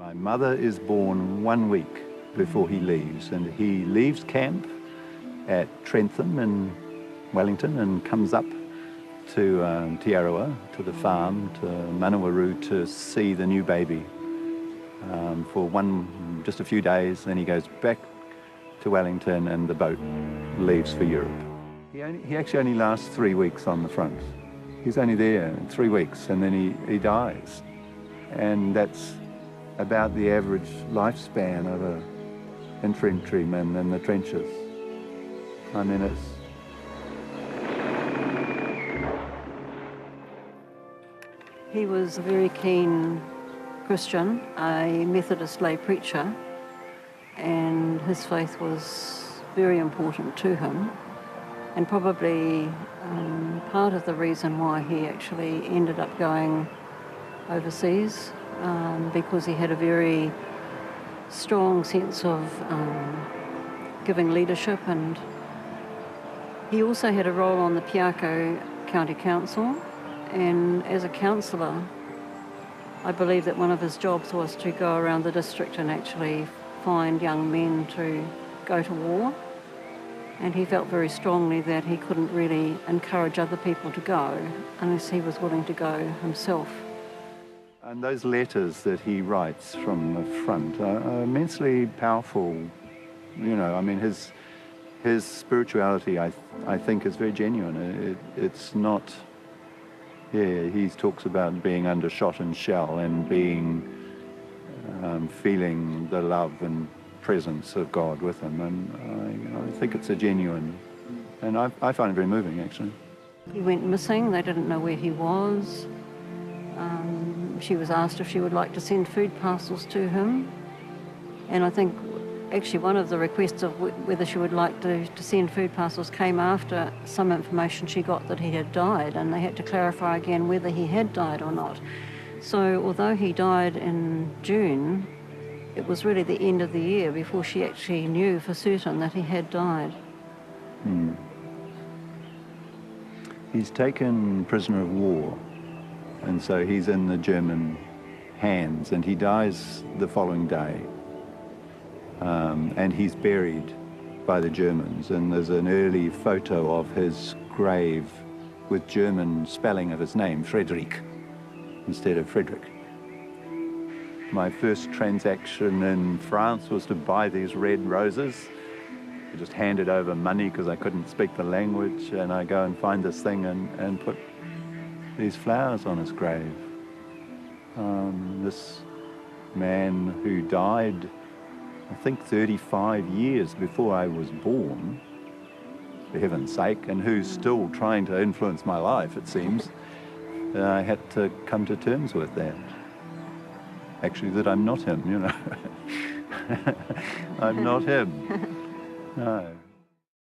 My mother is born 1 week before he leaves, and he leaves camp at Trentham in Wellington and comes up to Te Arawa, to the farm, to Manawaru, to see the new baby for just a few days. Then he goes back to Wellington and the boat leaves for Europe. He actually only lasts 3 weeks on the front. He's only there 3 weeks and then he dies. And that's about the average lifespan of an infantryman in the trenches. I mean, He was a very keen Christian, a Methodist lay preacher, and his faith was very important to him, and probably part of the reason why he actually ended up going overseas, because he had a very strong sense of giving leadership, and he also had a role on the Piako County Council. And as a councillor, I believe that one of his jobs was to go around the district and actually find young men to go to war. And he felt very strongly that he couldn't really encourage other people to go unless he was willing to go himself. And those letters that he writes from the front are immensely powerful. You know, I mean, his spirituality, I think, is very genuine. It's not... Yeah, he talks about being under shot and shell and feeling the love and presence of God with him. And I think it's a genuine, and I find it very moving, actually. He went missing. They didn't know where he was. She was asked if she would like to send food parcels to him. And I think actually one of the requests of whether she would like to send food parcels came after some information she got that he had died, and they had to clarify again whether he had died or not. So although he died in June, it was really the end of the year before she actually knew for certain that he had died. He's taken prisoner of war, and so he's in the German hands, and he dies the following day. And he's buried by the Germans, and there's an early photo of his grave with German spelling of his name, Frederick, instead of Frederick. My first transaction in France was to buy these red roses. I just handed over money because I couldn't speak the language, and I go and find this thing and put these flowers on his grave. This man who died, I think 35 years before I was born, for heaven's sake, and who's still trying to influence my life, it seems. I had to come to terms with that. Actually, that I'm not him, you know. I'm not him. No.